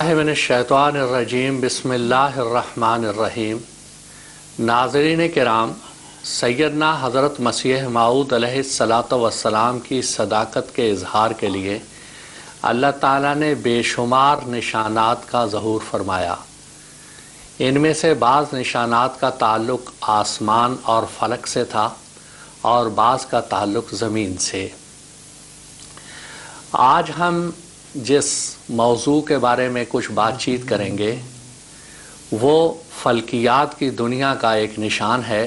मिनश्शैतानिर्रजीम बिस्मिल्लाहिर्रहमानिर्रहीम। नाज़रीन किराम, सैयदना हज़रत मसीह मऊद अलैहिस्सलातु वस्सलाम की सदाकत के इजहार के लिए अल्लाह ताला ने बेशुमार निशानात का ज़हूर फरमाया। इनमें से बाज़ निशानात का ताल्लुक़ आसमान और फ़लक से था और बाज़ का ताल्लुक़ ज़मीन से। आज हम जिस मौजू के बारे में कुछ बातचीत करेंगे वो फ़ल्कियात की दुनिया का एक निशान है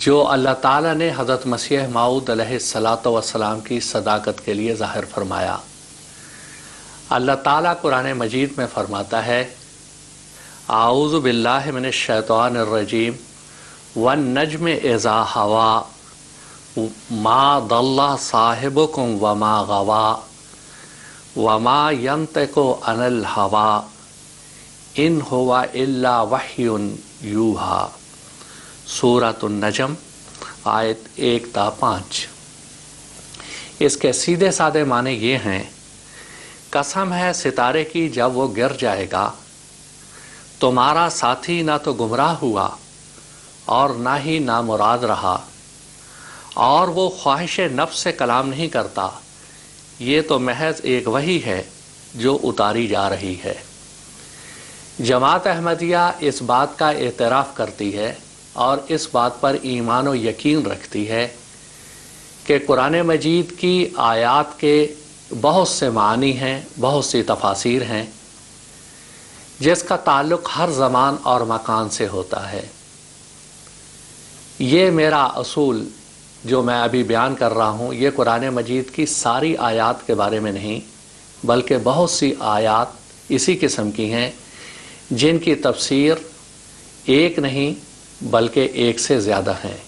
जो अल्लाह ताला ने हज़रत मसीह मऊद अलैहिस्सलातु वस्सलाम की सदाकत के लिए ज़ाहिर फरमाया। अल्लाह ताला कुरान मजीद में फरमाता है, आऊज़ु बिल्लाहि मिनश्शैतानिर्रजीम वन नज्म इज़ा हवा मा दल्ला साहिबुकुम व मा गवा वमा यंतिकु अनिल हवा इन हुवा इल्ला वह्युन यूहा। सूरतुन नजम आयत 1-5। इसके सीधे साधे माने ये हैं, कसम है सितारे की जब वो गिर जाएगा तुम्हारा साथी ना तो गुमराह हुआ और ना ही नामुराद रहा, और वो ख्वाहिश नफ्स से कलाम नहीं करता, ये तो महज एक वही है जो उतारी जा रही है। जमात अहमदिया इस बात का एतराफ़ करती है और इस बात पर ईमान व यकीन रखती है कि कुरान मजीद की आयात के बहुत से मानी हैं, बहुत सी तफासीर हैं जिसका ताल्लुक़ हर ज़मान और मकान से होता है। ये मेरा असूल जो मैं अभी बयान कर रहा हूँ, ये कुरान मजीद की सारी आयात के बारे में नहीं बल्कि बहुत सी आयात इसी किस्म की हैं जिनकी तफसीर एक नहीं बल्कि एक से ज़्यादा हैं।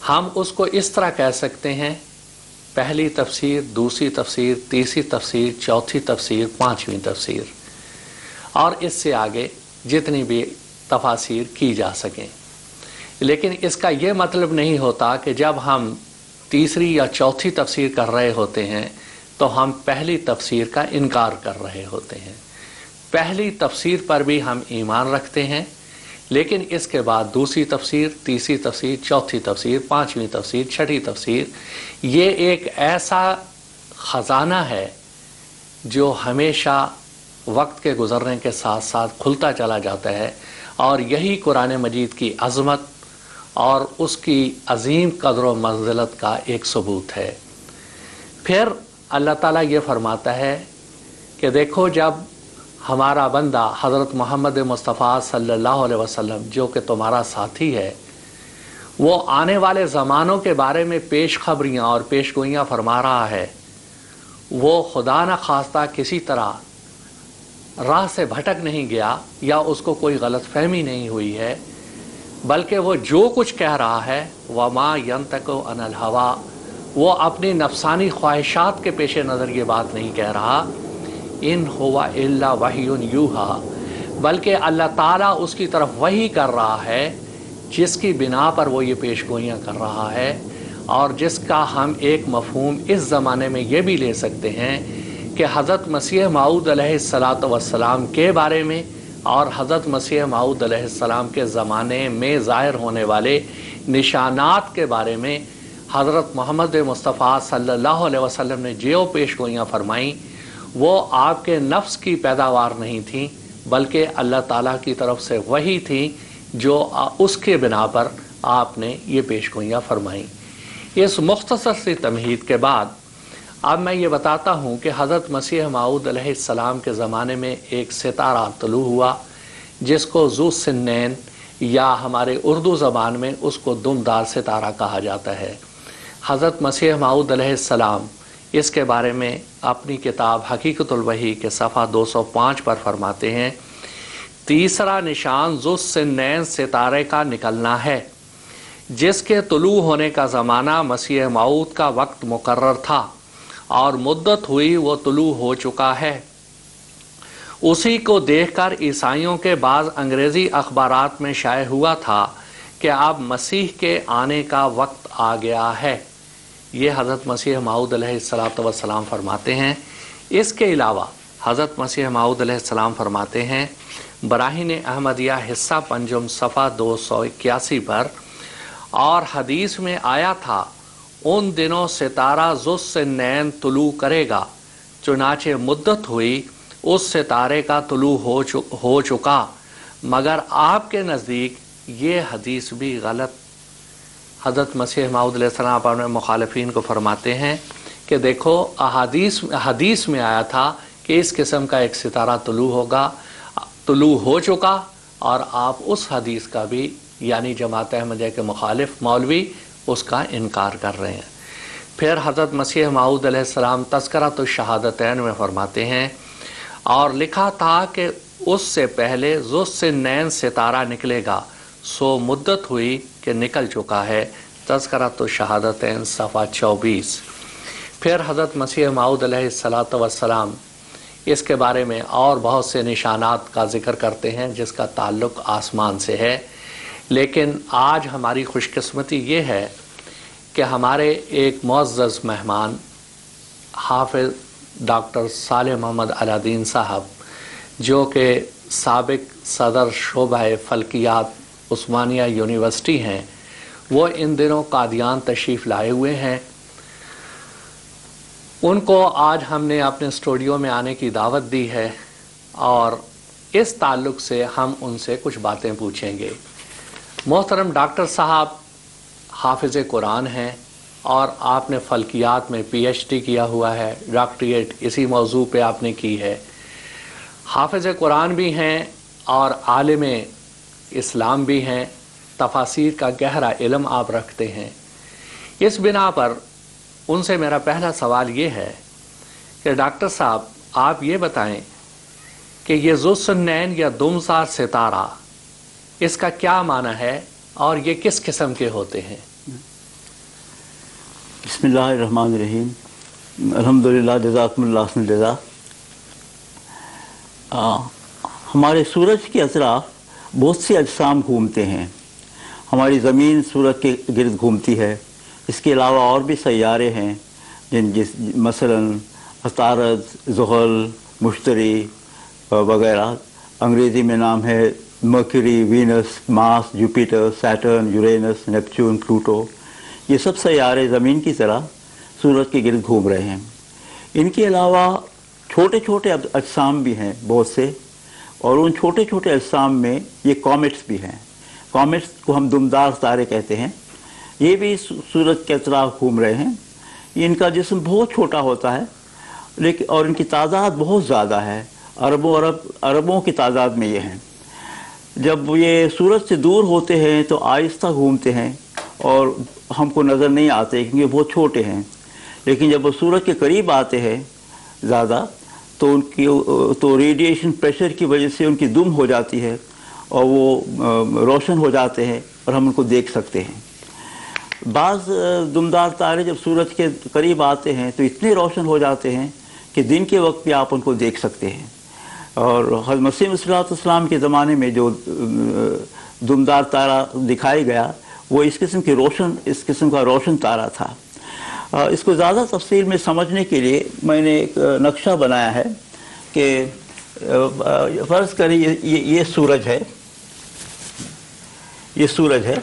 हम उसको इस तरह कह सकते हैं, पहली तफसीर, दूसरी तफसीर, तीसरी तफसीर, चौथी तफसीर, पाँचवीं तफसीर और इससे आगे जितनी भी तफासीर की जा सकें। लेकिन इसका ये मतलब नहीं होता कि जब हम तीसरी या चौथी तफसीर कर रहे होते हैं तो हम पहली तफसीर का इनकार कर रहे होते हैं। पहली तफसीर पर भी हम ईमान रखते हैं, लेकिन इसके बाद दूसरी तफसीर, तीसरी तफसीर, चौथी तफसीर, पाँचवीं तफसीर, छठी तफसीर, ये एक ऐसा ख़जाना है जो हमेशा वक्त के गुज़रने के साथ साथ खुलता चला जाता है, और यही कुरान मजीद की अज़मत और उसकी अज़ीम क़द्र व मंज़िलत का एक सबूत है। फिर अल्लाह ताला ये फरमाता है कि देखो, जब हमारा बंदा हज़रत मोहम्मद मुस्तफ़ा सल्लल्लाहु अलैहि वसल्लम जो कि तुम्हारा साथी है, वो आने वाले ज़मानों के बारे में पेश खबरियाँ और पेशगोइयाँ फरमा रहा है, वो खुदा न खास्ता किसी तरह राह से भटक नहीं गया या उसको कोई गलत फहमी नहीं हुई है, बल्कि वो जो कुछ कह रहा है वमा यंतिकु अनिल हवा, वो अपनी नफसानी ख्वाहिशात के पेश नज़र ये बात नहीं कह रहा, इन हुवा इल्ला वह्युन यूहा, बल्कि अल्लाह ताला उसकी तरफ वही कर रहा है जिसकी बिना पर वो ये पेशगोइयाँ कर रहा है, और जिसका हम एक मफ़हूम इस ज़माने में ये भी ले सकते हैं कि हज़रत मसीह मऊद अलैहिस्सलातु वस्सलाम के बारे में और हज़रत मसीह मऊद अलैहिस्सलाम के ज़माने में ज़ाहिर होने वाले निशानात के बारे में हज़रत मोहम्मद मुस्तफ़ा सल्लल्लाहु अलैहि वसल्लम ने जो पेशगोइयाँ फरमाईं वो आपके नफ्स की पैदावार नहीं थी, बल्कि अल्लाह ताला की तरफ से वही थी जो उसके बिना पर आपने ये पेशगोइयाँ फरमाईं। इस मुख्तसर सी तमहीद के बाद अब मैं ये बताता हूँ कि हज़रत मसीह मऊद अलैहिस्सलाम के ज़माने में एक सितारा तलू हुआ जिसको ज़ू सिन्नैन या हमारे उर्दू ज़बान में उसको दुमदार सितारा कहा जाता है। हज़रत मसीह मऊद अलैहिस्सलाम इसके बारे में अपनी किताब हकीकतुल वही के सफ़ा 205 पर फरमाते हैं, तीसरा निशान ज़ू सिन्नैन सितारे का निकलना है जिसके तुलू होने का ज़माना मसीह मऊद का वक्त मुकर्रर था और मुद्दत हुई वो तुलू हो चुका है। उसी को देखकर ईसाइयों के बाज़ अंग्रेज़ी अखबारात में शाये हुआ था कि अब मसीह के आने का वक्त आ गया है। ये हज़रत मसीह मऊद अलैहिस्सलातु वस्सलाम फरमाते हैं। इसके अलावा हज़रत मसीह मऊद अलैहिस्सलाम फरमाते हैं, बराहीन अहमदिया हिस्सा पंजुम सफ़ा 281 पर, और हदीस में आया था उन दिनों सितारा जुस से नैन तुलू करेगा, चुनाचे मुद्दत हुई उस सितारे का तुलू हो चुका, मगर आपके नज़दीक ये हदीस भी गलत। हज़रत मसीह मऊद अलैहिस्सलाम अपने मुखालिफिन को फरमाते हैं कि देखो हदीस में आया था कि इस किस्म का एक सितारा तुलू हो चुका, और आप उस हदीस का भी यानी जमात अहमदिया के मुखालिफ मौलवी उसका इनकार कर रहे हैं। फिर हज़रत मसीह मऊद अलैहिस्सलाम तज़किरतुश शहादतैन में फरमाते हैं, और लिखा था कि उससे पहले जुस से नैन सितारा निकलेगा, सो मुद्दत हुई कि निकल चुका है। तज़किरतुश शहादतैन सफ़ा 24। फिर हज़रत मसीह मऊद अलैहिस्सलातु वस्सलाम इसके बारे में और बहुत से निशानात का ज़िक्र करते हैं जिसका ताल्लुक़ आसमान से है। लेकिन आज हमारी खुशकिस्मती ये है कि हमारे एक मुअज़्ज़ज़ मेहमान हाफ़िज़ डॉक्टर सालेह मोहम्मद अलादीन साहब, जो कि साबिक़ सदर शोबा फ़ल्कियात उस्मानिया यूनिवर्सिटी हैं, वो इन दिनों कादियान तशरीफ़ लाए हुए हैं। उनको आज हमने अपने स्टूडियो में आने की दावत दी है और इस ताल्लुक़ से हम उनसे कुछ बातें पूछेंगे। मोहतरम डॉक्टर साहब हाफ़िज़ कुरान हैं और आपने फ़ल्कियात में PhD किया हुआ है, डॉक्टरेट इसी मौजू पे आपने की है। हाफ़िज़ कुरान भी हैं और आलिम इस्लाम भी हैं, तफासीर का गहरा इल्म आप रखते हैं। इस बिना पर उनसे मेरा पहला सवाल ये है कि डॉक्टर साहब आप ये बताएं कि ये ज़ुस्सुन्नैन या दुमसार सितारा, इसका क्या माना है और ये किस किस्म के होते हैं? बिस्मिल्लाहिर्रहमानिर्रहीम, अल्हम्दुलिल्लाह, जज़ाकुमुल्लाह खैरल जज़ा। हमारे सूरज के अतराफ बहुत से अजसाम घूमते हैं। हमारी ज़मीन सूरज के गिर्द घूमती है। इसके अलावा और भी सैयारे हैं मसलन अतारद, ज़ुहल, मुश्तरी वगैरह। अंग्रेज़ी में नाम है mercury, Venus, Mars, Jupiter, Saturn, Uranus, Neptune, Pluto. ये सब सैयारे ज़मीन की तरह सूरज के गिर्द घूम रहे हैं। इनके अलावा छोटे छोटे अजसाम भी हैं बहुत से, और उन छोटे छोटे अजसाम में ये कॉमेट्स भी हैं। कॉमेट्स को हम दुमदार तारे कहते हैं। ये भी सूरज के अतराफ घूम रहे हैं। इनका जिस्म बहुत छोटा होता है, लेकिन और इनकी तादाद बहुत ज़्यादा है। अरबों की तादाद में ये हैं। जब ये सूरज से दूर होते हैं तो आहिस्ता घूमते हैं और हमको नज़र नहीं आते क्योंकि बहुत छोटे हैं। लेकिन जब वो सूरज के करीब आते हैं ज़्यादा तो रेडिएशन प्रेशर की वजह से उनकी दुम हो जाती है और वो रोशन हो जाते हैं और हम उनको देख सकते हैं। बाज़ दुमदार तारे जब सूरज के करीब आते हैं तो इतने रोशन हो जाते हैं कि दिन के वक्त भी आप उनको देख सकते हैं। और हज़रत मसीह अलैहिस्सलाम के ज़माने में जो दुमदार तारा दिखाया गया वो इस किस्म का रोशन तारा था। इसको ज़्यादा तफसील में समझने के लिए मैंने एक नक्शा बनाया है कि फ़र्ज़ करें ये सूरज है, ये सूरज है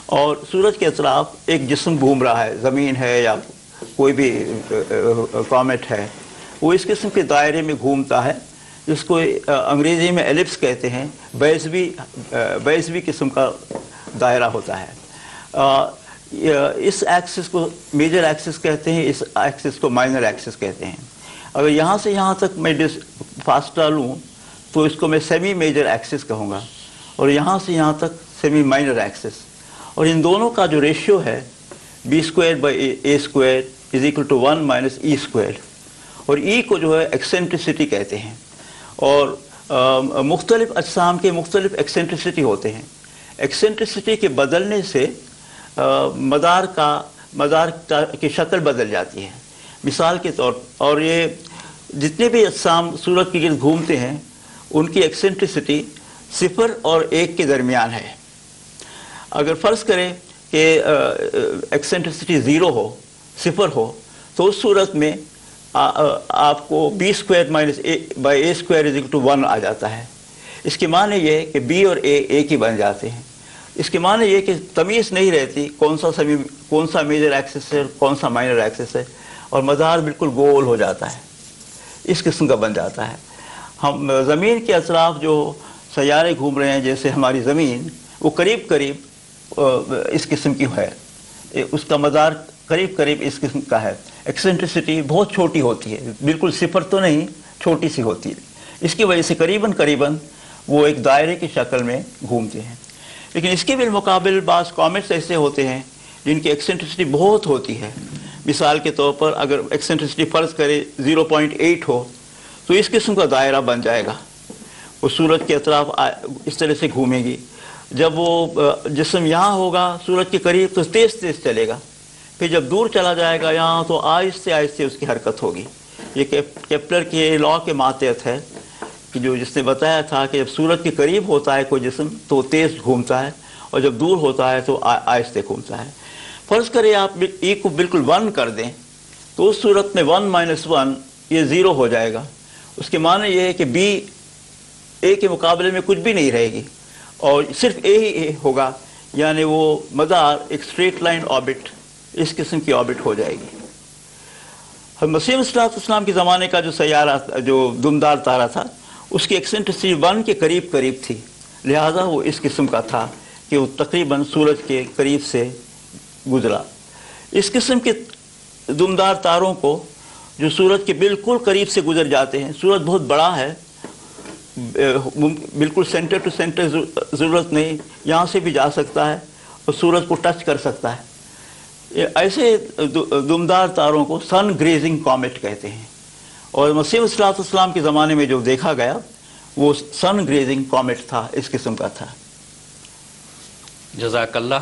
और सूरज के अतराफ एक जिस्म घूम रहा है, ज़मीन है या कोई भी कॉमेट है, वो इस किस्म के दायरे में घूमता है जिसको अंग्रेज़ी में एलिप्स कहते हैं। बैज़वी किस्म का दायरा होता है। इस एक्सिस को मेजर एक्सिस कहते हैं, इस एक्सिस को माइनर एक्सिस कहते हैं। अगर यहाँ से यहाँ तक मैं फासला लूँ तो इसको मैं सेमी मेजर एक्सिस कहूँगा और यहाँ से यहाँ तक सेमी माइनर एक्सिस। और इन दोनों का जो रेशियो है b² / a² = 1 - e²। और ई को जो है एक्सेंट्रिसिटी कहते हैं। और मुख्तलिफ अजसाम के मुख्तलिफ एक्सेंट्रिसिटी होते हैं। एक्सेंट्रिसिटी के बदलने से मदार की शक्ल बदल जाती है। मिसाल के तौर पर, और ये जितने भी अजसाम सूरज के गिर्द घूमते हैं उनकी एक्सेंट्रिसिटी 0 और 1 के दरमियान है। अगर फ़र्ज़ करें कि एक्सेंट्रिसिटी 0 हो, 0 हो, तो उस सूरत में آپ کو b square minus a by A square is equal to 1 आ जाता है। इसके माने ये है कि b और a एक ही बन जाते हैं। इसके माने ये कि तमीज़ नहीं रहती कौन सा मेजर एक्सिस है कौन सा माइनर एक्सिस है, और मदार बिल्कुल गोल हो जाता है, इस किस्म का बन जाता है। हम ज़मीन के अतराफ जो सैयारे घूम रहे हैं, जैसे हमारी ज़मीन, वो करीब करीब इस किस्म की है, उसका मदार करीब करीब इस किस्म का है। एक्सेंट्रिसिटी बहुत छोटी होती है, बिल्कुल सिफर तो नहीं, छोटी सी होती है। इसकी वजह से करीबन करीबन वो एक दायरे की शक्ल में घूमते हैं। लेकिन इसके बिलमुकाबिल बाज़ कॉमेट्स ऐसे होते हैं जिनकी एक्सेंट्रिसिटी बहुत होती है। मिसाल के तौर पर अगर एक्सेंट्रिसिटी फ़र्ज़ करे 0.8 हो तो इस किस्म का दायरा बन जाएगा, वो सूरज के अतराफ इस तरह से घूमेगी। जब वो जिस्म यहाँ होगा सूरज के करीब तो तेज़ तेज़ चलेगा, फिर जब दूर चला जाएगा यहाँ तो आहिस्ते आहिस्ते उसकी हरकत होगी। ये केपलर के लॉ के मातहत है कि जो जिसने बताया था कि जब सूरज के करीब होता है कोई जिस्म तो तेज़ घूमता है, और जब दूर होता है तो आहिस्ते घूमता है। फ़र्ज़ करें आप e को बिल्कुल 1 कर दें तो उस सूरत में 1 - 1 ये 0 हो जाएगा। उसके माने ये है कि b a के मुकाबले में कुछ भी नहीं रहेगी और सिर्फ a ही a होगा, यानी वो मदार एक स्ट्रेट लाइन ऑर्बिट, इस किस्म की ऑर्बिट हो जाएगी। मसीह इस्लाम के ज़माने का जो सैयारा, जो दुमदार तारा था, उसकी एक्सेंट्रिसिटी 1 के करीब करीब थी, लिहाजा वो इस किस्म का था कि वो तकरीबन सूरज के करीब से गुजरा। इस किस्म के दुमदार तारों को जो सूरज के बिल्कुल करीब से गुजर जाते हैं, सूरज बहुत बड़ा है, बिल्कुल सेंटर टू सेंटर ज़रूरत नहीं, यहाँ से भी जा सकता है और सूरज को टच कर सकता है। ऐसे दुमदार तारों को सन ग्रेजिंग कॉमेट कहते हैं, और मसीह इस्लाम के ज़माने में जो देखा गया वो सन ग्रेजिंग कॉमेट था, इस किस्म का था। जज़ाकल्लाह।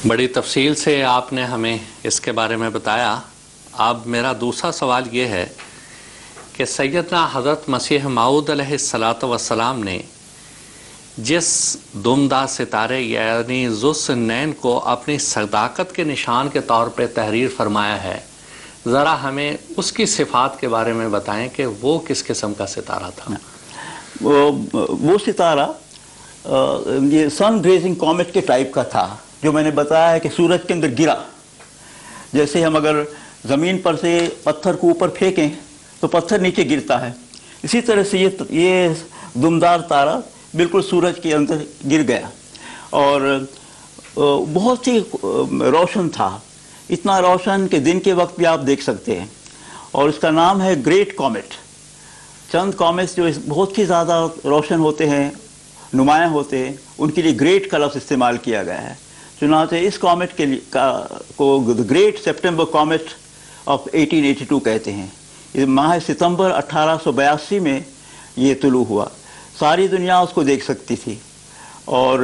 बड़ी तफसील से आपने हमें इसके बारे में बताया। अब मेरा दूसरा सवाल ये है कि सैयदना हज़रत मसीह मऊद अलैहिस्सलातु वस्सलाम ने जिस दुमदार सितारे यानी ज़ुस्सनैन को अपनी सदाकत के निशान के तौर पे तहरीर फरमाया है, ज़रा हमें उसकी सिफ़ात के बारे में बताएं कि वो किस किस्म का सितारा था। वो सितारा ये सन ग्रेजिंग कॉमेट के टाइप का था, जो मैंने बताया है कि सूरज के अंदर गिरा। जैसे हम अगर ज़मीन पर से पत्थर को ऊपर फेंकें तो पत्थर नीचे गिरता है, इसी तरह से ये दुमदार तारा बिल्कुल सूरज के अंदर गिर गया और बहुत ही रोशन था, इतना रोशन कि दिन के वक्त भी आप देख सकते हैं, और इसका नाम है ग्रेट कॉमेट। चंद कॉमेट्स जो बहुत ही ज़्यादा रोशन होते हैं, नुमायाँ होते हैं, उनके लिए ग्रेट का लफ्ज़ इस्तेमाल किया गया है। चुनांचे इस कॉमेट के लिए को the great September comet of 1882 कहते हैं। ये माह सितंबर 1882 में ये तुलू हुआ, सारी दुनिया उसको देख सकती थी। और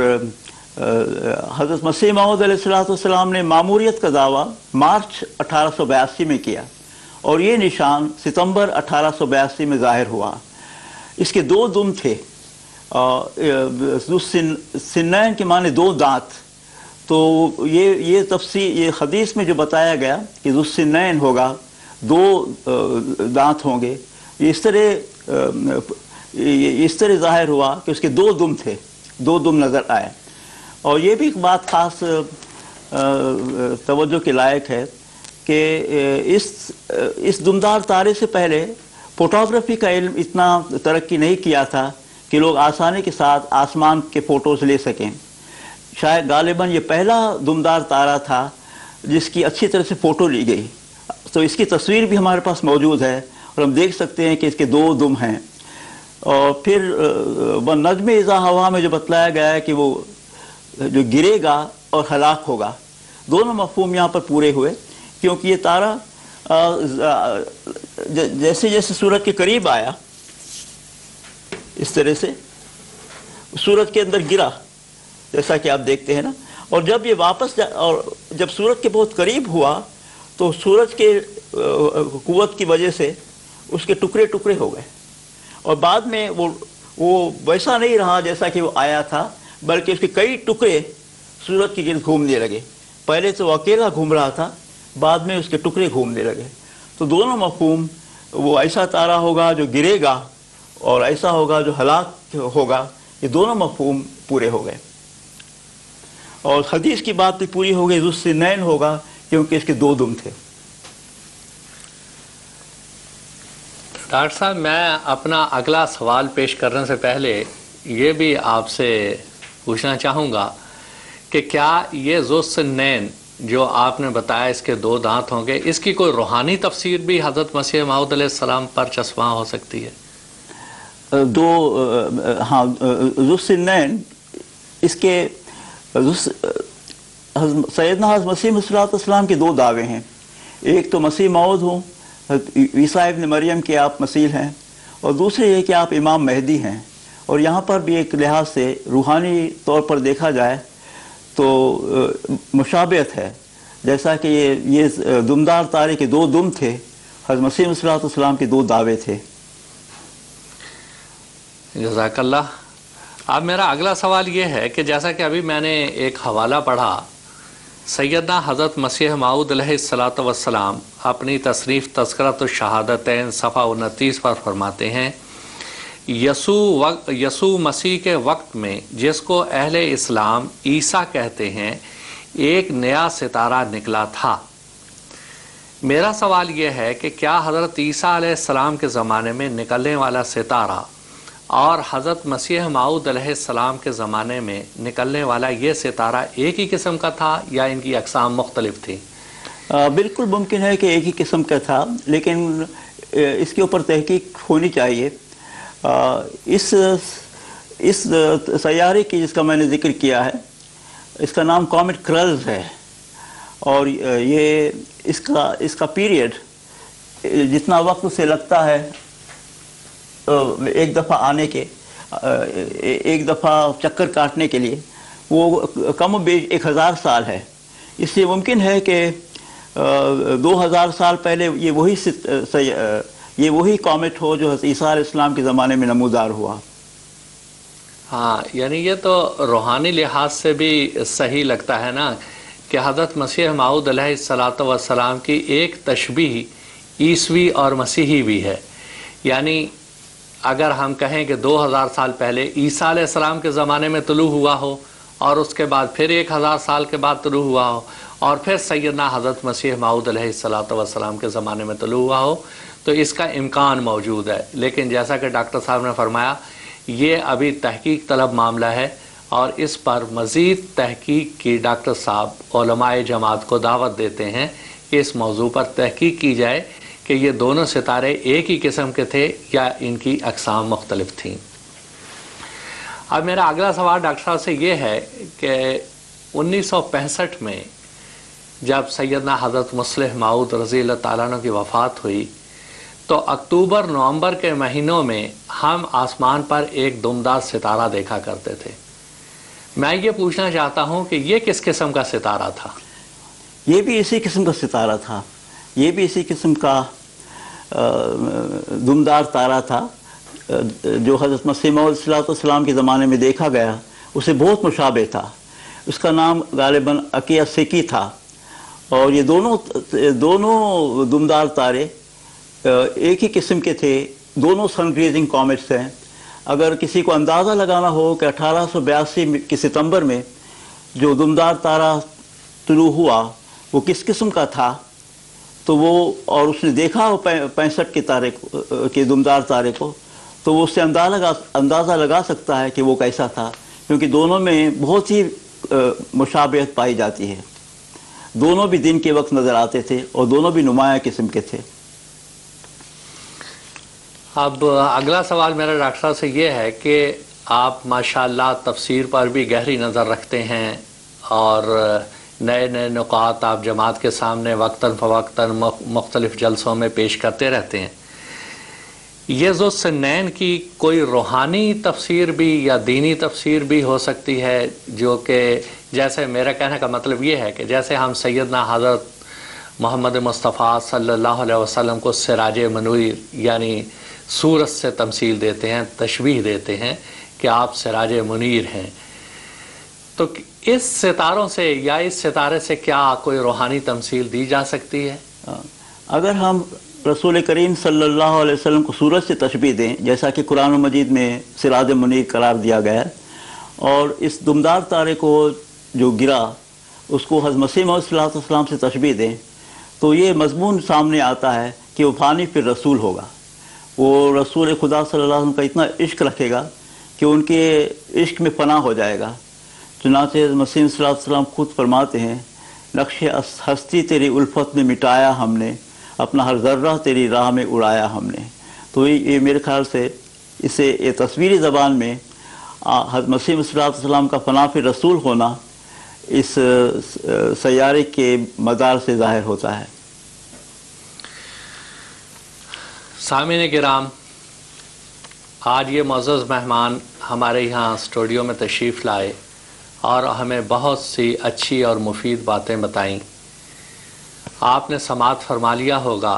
हज़रत मसीह मऊद अलैहिस्सलाम ने मामूरियत का दावा मार्च 1882 में किया, और ये निशान सितंबर 1882 में ज़ाहिर हुआ। इसके 2 दुम थे, सिन्नैन के माने 2 दांत। तो ये तफसीर ये हदीस में जो बताया गया कि ज़ुस्सिन्नैन होगा, 2 दांत होंगे, इस तरह ज़ाहिर हुआ कि उसके 2 दुम थे, 2 दुम नज़र आए। और ये भी एक बात ख़ास तवज्जो के लायक है कि इस दुमदार तारे से पहले फ़ोटोग्राफी का इल्म इतना तरक्की नहीं किया था कि लोग आसानी के साथ आसमान के फ़ोटोज़ ले सकें। शायद गालिबन ये पहला दुमदार तारा था जिसकी अच्छी तरह से फ़ोटो ली गई। तो इसकी तस्वीर भी हमारे पास मौजूद है और हम देख सकते हैं कि इसके 2 दुम हैं। और फिर नज्म इज़ा हवा में जो बतलाया गया है कि वो जो गिरेगा और हलाक होगा, दोनों मफ़हूम यहाँ पर पूरे हुए, क्योंकि ये तारा जैसे जैसे सूरज के करीब आया इस तरह से सूरज के अंदर गिरा, जैसा कि आप देखते हैं ना। और जब ये वापस और जब सूरज के बहुत करीब हुआ तो सूरज के कुव्वत की वजह से उसके टुकड़े टुकड़े हो गए, और बाद में वो वैसा नहीं रहा जैसा कि वो आया था, बल्कि उसके कई टुकड़े सूरज के गिर्द घूमने लगे। पहले तो वो अकेला घूम रहा था, बाद में उसके टुकड़े घूमने लगे। तो दोनों मफ़हूम, वो ऐसा तारा होगा जो गिरेगा और ऐसा होगा जो हलाक होगा, ये दोनों मफ़हूम पूरे हो गए। और हदीस की बात भी पूरी हो गई, ज़ुस्सिनैन होगा क्योंकि इसके दो दुम थे। डॉक्टर साहब, मैं अपना अगला सवाल पेश करने से पहले ये भी आपसे पूछना चाहूँगा कि क्या ये ज़ुस्सिनैन जो आपने बताया इसके दो दांत होंगे, इसकी कोई रूहानी तफसीर भी हज़रत मसीह मऊद अलैहिस्सलाम पर चश्मा हो सकती है? हाँ, ज़ुस्सिनैन इसके सैयदना हज़रत मसीह मौऊद के दो दावे हैं। एक तो मसीह मऊद हूँ, ईसा इब्न मरियम के आप मसीह हैं, और दूसरे ये कि आप इमाम महदी हैं। और यहाँ पर भी एक लिहाज से रूहानी तौर पर देखा जाए तो मुशाबहत है, जैसा कि ये दुमदार तारे के दो दुम थे, हज़रत मसीह मौऊद के दो दावे थे। जज़ाकल्लाह। अब मेरा अगला सवाल ये है कि जैसा कि अभी मैंने एक हवाला पढ़ा, सैयदना हज़रत मसीह मऊद अलैहिस्सलातु वस्सलाम अपनी तसरीफ़ तज़किरतुश शहादतैन सफ़ा 29 पर फरमाते हैं, यसू मसीह के वक्त में, जिसको अहले इस्लाम ईसा कहते हैं, एक नया सितारा निकला था। मेरा सवाल यह है कि क्या हज़रत ईसा अलैहिस्सलाम के ज़माने में निकलने वाला सितारा और हज़रत मसीह मऊद अलैहिस्सलाम के ज़माने में निकलने वाला ये सितारा एक ही किस्म का था या इनकी अक़साम मुख्तलिफ थी? बिल्कुल मुमकिन है कि एक ही किस्म का था, लेकिन इसके ऊपर तहकीक होनी चाहिए। इस सैयारे की जिसका मैंने ज़िक्र किया है, इसका नाम कॉमेट क्रल्स है, और ये इसका पीरियड जितना वक्त से लगता है एक दफ़ा आने के, एक दफ़ा चक्कर काटने के लिए, वो कम बेश 1000 साल है। इससे मुमकिन है कि 2000 साल पहले ये वही कॉमेट हो जो ईसा अलैहिस्सलाम के ज़माने में नमूदार हुआ। हाँ, यानी ये तो रूहानी लिहाज से भी सही लगता है ना कि हज़रत मसीह मऊद अलैहिस्सलातु वस्सलाम की एक तशबीह ईसवी और मसीही भी है। यानी अगर हम कहें कि 2000 साल पहले ईसा अलैहिस्सलाम के ज़माने में तुलू हुआ हो, और उसके बाद फिर 1000 साल के बाद तुलू हुआ हो, और फिर सैयदना हज़रत मसीह मऊद अलैहिस्सलातु वस्सलाम के ज़माने में तुलू हुआ हो, तो इसका इम्कान मौजूद है। लेकिन जैसा कि डॉक्टर साहब ने फरमाया, ये अभी तहकीक तलब मामला है, और इस पर मज़ीद तहकीक की डॉक्टर साहब उलमाए जमात को दावत देते हैं कि इस मौजू पर तहकीक की जाए कि ये दोनों सितारे एक ही किस्म के थे या इनकी अक़साम मुख्तलिफ थीं। अब मेरा अगला सवाल डॉक्टर साहब से ये है कि 1965 में जब सैयदना हज़रत मसीह मऊद रज़ी अल्लाह तआला अन्हु की वफ़ात हुई, तो अक्टूबर नवंबर के महीनों में हम आसमान पर एक दुमदार सितारा देखा करते थे। मैं ये पूछना चाहता हूँ कि ये किस किस्म का सितारा था? ये भी इसी किस्म का सितारा था, ये भी इसी किस्म का दुमदार तारा था जो हज़रत मसीह मऊद अलैहिस्सलाम के ज़माने में देखा गया, उसे बहुत मुशाबे था। उसका नाम गालिबन अकिया सिकी था, और ये दोनों दुमदार तारे एक ही किस्म के थे, दोनों सन ग्रेजिंग कॉमेट्स हैं। अगर किसी को अंदाज़ा लगाना हो कि 1882 के सितंबर में जो दुमदार तारा तुलू हुआ वो किस किस्म का था, तो वो, और उसने देखा हो 65 के तारे के दुमदार तारे को, तो वो उससे अंदाज़ा लगा सकता है कि वो कैसा था, क्योंकि दोनों में बहुत ही मुशाबहत पाई जाती है। दोनों भी दिन के वक्त नज़र आते थे और दोनों भी नुमाया किस्म के थे। अब अगला सवाल मेरा डॉक्टर साहब से ये है कि आप माशाअल्लाह तफसीर पर भी गहरी नज़र रखते हैं और नए नए नुकात आप जमात के सामने वक्तन फ़वक्तन मुख्तलिफ़ जलसों में पेश करते रहते हैं। ये ज़ुस्सिनैन की कोई रूहानी तफसीर भी या दीनी तफसीर भी हो सकती है, जो कि जैसे मेरा कहने का मतलब ये है कि जैसे हम सैयदना हज़रत मोहम्मद मुस्तफ़ा सल्लल्लाहु अलैहि वसल्लम को सिराज मनूर यानी सूरज से तमसील देते हैं, तशबीह देते हैं कि आप सिराज मुनीर हैं, تو اس ستاروں سے یا اس ستارے سے کیا کوئی روحانی تمثیل دی جا سکتی ہے؟ اگر ہم رسول کریم صلی اللہ علیہ وسلم کو سورج سے تشبیہ دیں، جیسا کہ قرآن مجید میں سراج منیر قرار دیا گیا ہے، اور اس دمدار تارے کو جو گرا اس کو حضرت مسیح موعود صلی اللہ علیہ وسلم سے تشبیہ دیں، تو یہ مضمون سامنے آتا ہے کہ وہ فانی پھر رسول ہوگا۔ وہ رسول خدا صلی اللہ علیہ وسلم کا اتنا عشق رکھے گا کہ ان کے عشق میں فنا ہو جائے گا۔ چنانچہ حضرت مسیح صلی اللہ علیہ وسلم خود فرماتے ہیں، نقش ہستی تیری الفت میں مٹایا ہم نے، اپنا ہر ذرہ تیری راہ میں اڑایا ہم نے۔ تو یہ میرے خیال سے اسے یہ تصویری زبان میں حضرت مسیح صلی اللہ علیہ وسلم کا فنا پھر رسول ہونا اس سیارے کے مدار سے ظاہر ہوتا ہے۔ سامعین کرام، آج یہ معزز مہمان ہمارے یہاں اسٹوڈیو میں تشریف لائے اور ہمیں بہت سی اچھی اور مفید باتیں بتائیں۔ آپ نے سماعت فرما لیا ہوگا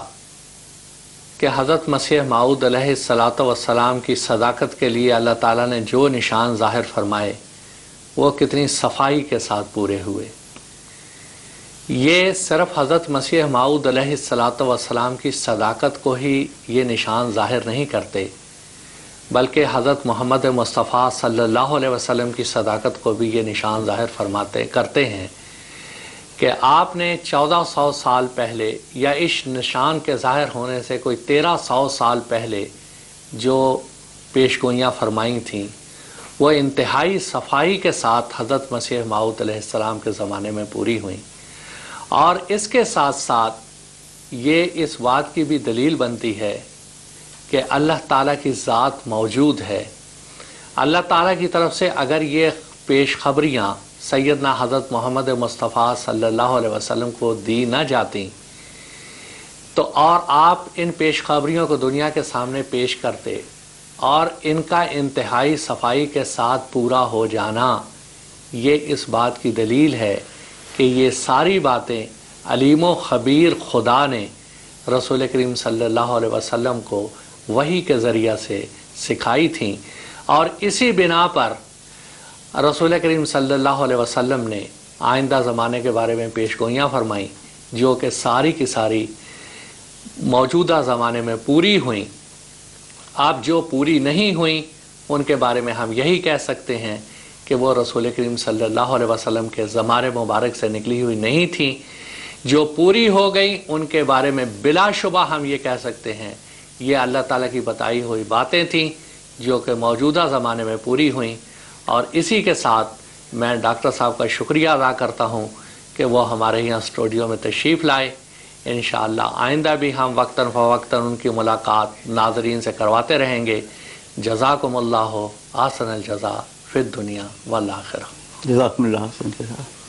کہ حضرت مسیح موعود علیہ الصلاۃ والسلام کی صداقت کے لیے اللہ تعالیٰ نے جو نشان ظاہر فرمائے وہ کتنی صفائی کے ساتھ پورے ہوئے۔ یہ صرف حضرت مسیح موعود علیہ الصلاۃ والسلام کی صداقت کو ہی یہ نشان ظاہر نہیں کرتے، بلکہ حضرت محمد مصطفیٰ صلی اللہ علیہ وسلم کی صداقت کو بھی یہ نشان ظاہر کرتے ہیں کہ آپ نے 1400 سال پہلے یا اس نشان کے ظاہر ہونے سے کوئی 1300 سال پہلے جو پیش گوئیاں فرمائی تھیں وہ انتہائی صفائی کے ساتھ حضرت مسیح موعود علیہ السلام کے زمانے میں پوری ہوئیں۔ اور اس کے ساتھ ساتھ یہ اس بات کی بھی دلیل بنتی ہے کہ اللہ تعالیٰ کی ذات موجود ہے۔ اللہ تعالیٰ کی طرف سے اگر یہ پیش خبریاں سیدنا حضرت محمد مصطفیٰ صلی اللہ علیہ وسلم کو دی نہ جاتی تو اور آپ ان پیش خبریوں کو دنیا کے سامنے پیش کرتے اور ان کا انتہائی صفائی کے ساتھ پورا ہو جانا، یہ اس بات کی دلیل ہے کہ یہ ساری باتیں علیم و خبیر خدا نے رسول کریم صلی اللہ علیہ وسلم کو وحی کے ذریعہ سے سکھائی تھیں، اور اسی بنا پر رسول کریم صلی اللہ علیہ وسلم نے آئندہ زمانے کے بارے میں پیش گوئیاں فرمائیں جو کہ ساری کی ساری موجودہ زمانے میں پوری ہوئیں۔ اب جو پوری نہیں ہوئیں ان کے بارے میں ہم یہی کہہ سکتے ہیں کہ وہ رسول کریم صلی اللہ علیہ وسلم کے زمانے مبارک سے نکلی ہوئی نہیں تھیں۔ جو پوری ہو گئیں ان کے بارے میں بلا شبہ ہم یہ کہہ سکتے ہیں یہ اللہ تعالیٰ کی بتائی ہوئی باتیں تھیں جو کہ موجودہ زمانے میں پوری ہوئیں۔ اور اسی کے ساتھ میں ڈاکٹر صاحب کا شکریہ ادا کرتا ہوں کہ وہ ہمارے یہاں اسٹوڈیو میں تشریف لائے۔ انشاءاللہ آئندہ بھی ہم وقتاً فوقتاً ان کی ملاقات ناظرین سے کرواتے رہیں گے۔ جزاکم اللہ احسن الجزا فی الدنیا والآخرہ۔ جزاکم اللہ خیر۔